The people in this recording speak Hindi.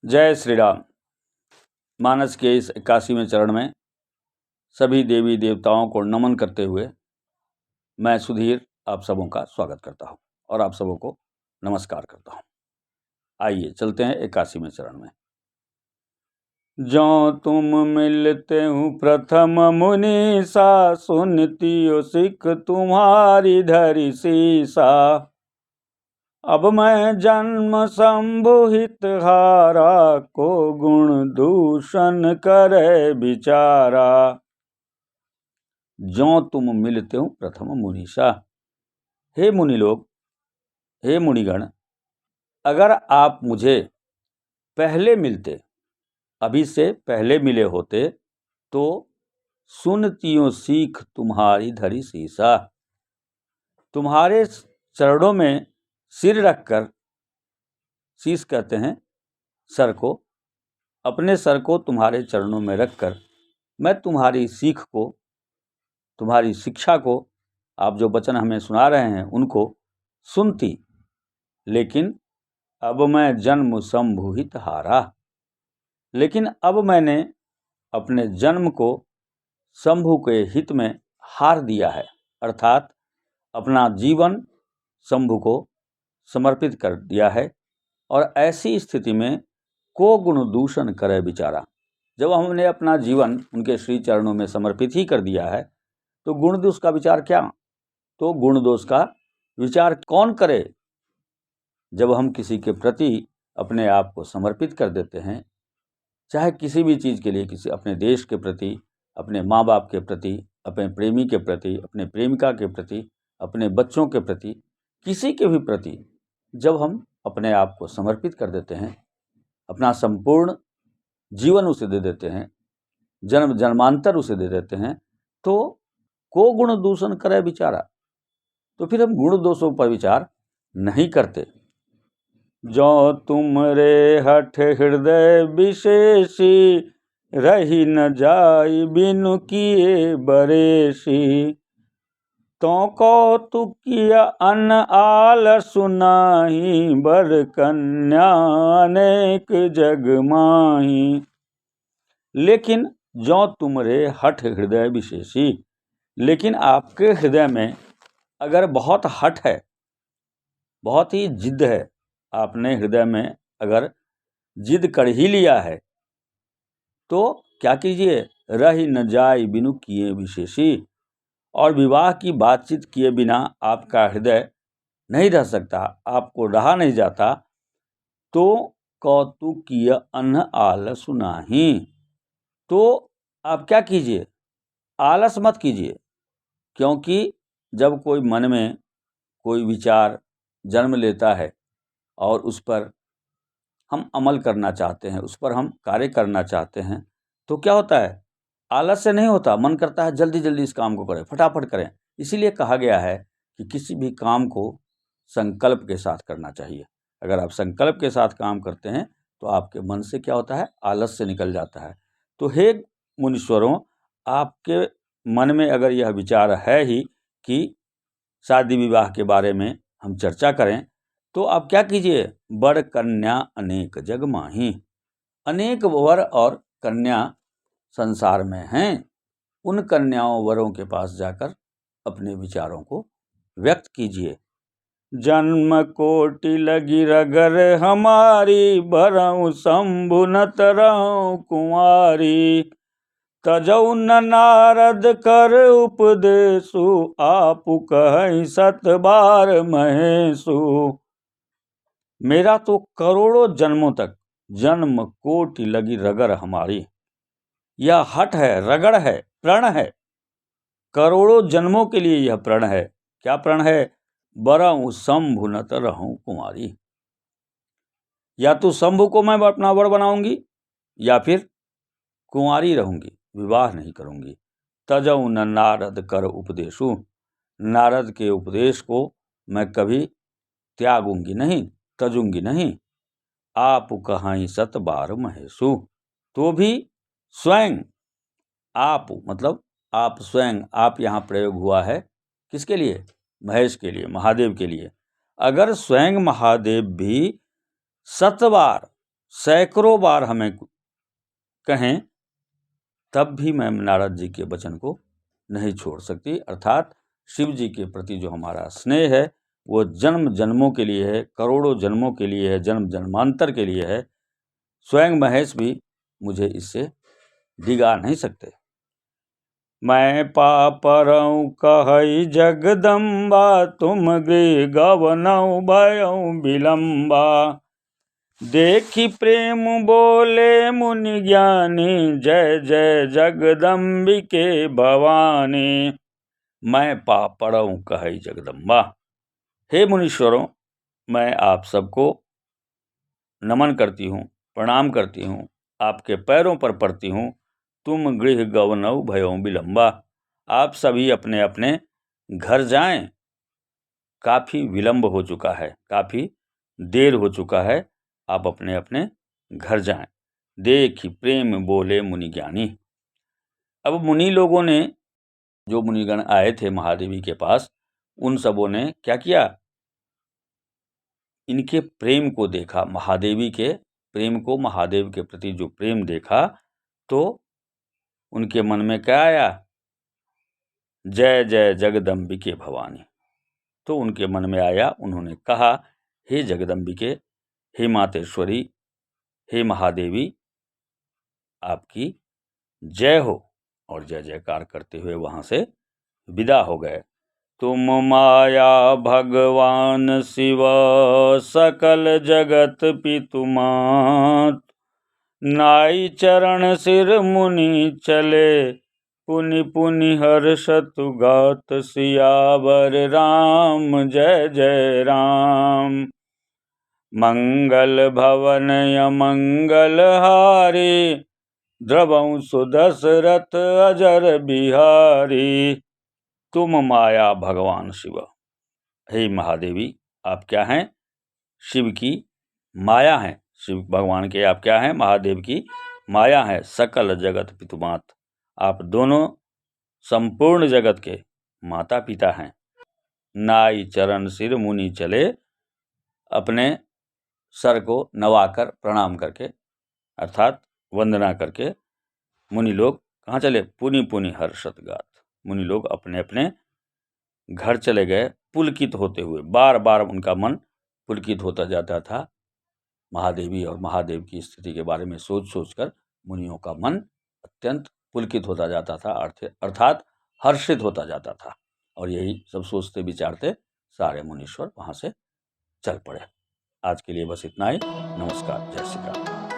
जय श्री राम। मानस के इस 81वें चरण में सभी देवी देवताओं को नमन करते हुए मैं सुधीर आप सबों का स्वागत करता हूं और आप सबों को नमस्कार करता हूं। आइए चलते हैं 81वें चरण में। जो तुम मिलते हूँ प्रथम मुनि सा, सुनती हो सिख तुम्हारी धरी सीसा। अब मैं जन्म संबोहित हारा, को गुण दूषण करे बिचारा। जो तुम मिलते हो प्रथम मुनीषा। हे मुनि लोग, हे मुनिगण, अगर आप मुझे पहले मिलते, अभी से पहले मिले होते तो सुनतियों सीख तुम्हारी धरी सीसा। तुम्हारे चरणों में सिर रखकर, शीश कहते हैं सर को, अपने सर को तुम्हारे चरणों में रखकर मैं तुम्हारी सीख को, तुम्हारी शिक्षा को, आप जो वचन हमें सुना रहे हैं उनको सुनती। लेकिन अब मैं जन्म संभूहित हारा, लेकिन अब मैंने अपने जन्म को शंभु के हित में हार दिया है, अर्थात अपना जीवन शंभु को समर्पित कर दिया है। और ऐसी स्थिति में को गुण दूषण करे बिचारा। जब हमने अपना जीवन उनके श्री चरणों में समर्पित ही कर दिया है तो गुण दोष का विचार क्या? तो गुण दोष का विचार कौन करे? जब हम किसी के प्रति अपने आप को समर्पित कर देते हैं, चाहे किसी भी चीज़ के लिए, किसी अपने देश के प्रति, अपने माँ बाप के प्रति, अपने प्रेमी के प्रति, अपने प्रेमिका के प्रति, अपने बच्चों के प्रति, किसी के भी प्रति जब हम अपने आप को समर्पित कर देते हैं, अपना संपूर्ण जीवन उसे दे देते हैं, जन्म जन्मांतर उसे दे देते हैं, तो को गुण दूषण करे बिचारा। तो फिर हम गुण दोषों पर विचार नहीं करते। जो तुमरे हठ हृदय विशेषी, रही न जाई बिनु किए बरेसी। तो कौतुकिया अन आल सुनाही, बर कन्या अनेक जग माही। लेकिन जो तुमरे हठ हृदय विशेषी, लेकिन आपके हृदय में अगर बहुत हठ है, बहुत ही जिद है, आपने हृदय में अगर जिद कर ही लिया है तो क्या कीजिए? रही न जाई बिनु किए विशेषी। और विवाह की बातचीत किए बिना आपका हृदय नहीं रह सकता, आपको रहा नहीं जाता। तो कौतुकीय अन्न आलस सुनाही। तो आप क्या कीजिए? आलस मत कीजिए, क्योंकि जब कोई मन में कोई विचार जन्म लेता है और उस पर हम अमल करना चाहते हैं, उस पर हम कार्य करना चाहते हैं, तो क्या होता है? आलस से नहीं होता, मन करता है जल्दी जल्दी इस काम को करें, फटाफट करें। इसीलिए कहा गया है कि किसी भी काम को संकल्प के साथ करना चाहिए। अगर आप संकल्प के साथ काम करते हैं तो आपके मन से क्या होता है? आलस से निकल जाता है। तो हे मुनीश्वरों, आपके मन में अगर यह विचार है ही कि शादी विवाह के बारे में हम चर्चा करें, तो आप क्या कीजिए? वर कन्या अनेक जग माही। अनेक वर और कन्या संसार में हैं, उन कन्याओं वरों के पास जाकर अपने विचारों को व्यक्त कीजिए। जन्म कोटि लगी रगर हमारी, भरऊँ शंभु न तरऊँ कुंवारी। तजौ न नारद कर उपदेशु, आपु कहि सत बार महेशु। मेरा तो करोड़ों जन्मों तक जन्म कोटि लगी रगर हमारी। यह हठ है, रगड़ है, प्रण है। करोड़ों जन्मों के लिए यह प्रण है। क्या प्रण है? बरऊँ शंभु न तरहूँ कुंवारी। या तो शंभु को मैं अपना वर बनाऊंगी या फिर कुंवारी रहूंगी, विवाह नहीं करूंगी। तजऊ न नारद कर उपदेशु। नारद के उपदेश को मैं कभी त्यागूंगी नहीं, तजूंगी नहीं। आप कहाई सत बार महेशु। तो भी स्वयं आप, मतलब आप स्वयं, आप यहाँ प्रयोग हुआ है किसके लिए? महेश के लिए, महादेव के लिए। अगर स्वयं महादेव भी 7 बार सैकड़ों बार हमें कहें, तब भी मैं नारद जी के वचन को नहीं छोड़ सकती। अर्थात शिव जी के प्रति जो हमारा स्नेह है वो जन्म जन्मों के लिए है, करोड़ों जन्मों के लिए है, जन्म जन्मांतर के लिए है। स्वयं महेश भी मुझे इससे डिगा नहीं सकते। मैं पापरऊ कहई जगदम्बा, तुम गृह गवनऊ भयऊ विलम्बा। देखी प्रेम बोले मुनि ज्ञानी, जय जय जगदम्बिके भवानी। मैं पापड़ऊ कहई जगदम्बा। हे मुनीश्वरों, मैं आप सबको नमन करती हूँ, प्रणाम करती हूँ, आपके पैरों पर पड़ती हूँ। तुम गृह गवनऊ भयऊ विलम्बा। आप सभी अपने अपने घर जाएं, काफ़ी विलम्ब हो चुका है, काफ़ी देर हो चुका है, आप अपने अपने घर जाएं। देखी प्रेम बोले मुनि ज्ञानी। अब मुनि लोगों ने, जो मुनिगण आए थे महादेवी के पास, उन सबों ने क्या किया, इनके प्रेम को देखा, महादेवी के प्रेम को, महादेव के प्रति जो प्रेम देखा, तो उनके मन में क्या आया, जय जय जगदम्बिके भवानी। तो उनके मन में आया, उन्होंने कहा, हे जगदम्बिके, हे मातेश्वरी, हे महादेवी, आपकी जय हो। और जय जयकार करते हुए वहाँ से विदा हो गए। तुम माया भगवान शिव, सकल जगत पितु मात। नाई चरण सिर मुनि चले, पुनि पुनि हर्षत गात। सियावर राम जय जय राम। मंगल भवन अमंगल हारी, द्रवं सुदशरथ अजर बिहारी। तुम माया भगवान शिव। हे महादेवी, आप क्या हैं, शिव की माया हैं। शिव भगवान के आप क्या हैं, महादेव की माया हैं। सकल जगत पितुमात, आप दोनों संपूर्ण जगत के माता पिता हैं। नाई चरण सिर मुनि चले, अपने सर को नवाकर प्रणाम करके, अर्थात वंदना करके मुनि लोग कहाँ चले, पुनि पुनि हर्षत गात। मुनि लोग अपने अपने घर चले गए, पुलकित होते हुए। बार बार उनका मन पुलकित होता जाता था। महादेवी और महादेव की स्थिति के बारे में सोच सोचकर मुनियों का मन अत्यंत पुलकित होता जाता था, अर्थात हर्षित होता जाता था। और यही सब सोचते विचारते सारे मुनीश्वर वहाँ से चल पड़े। आज के लिए बस इतना ही। नमस्कार, जय श्री राम।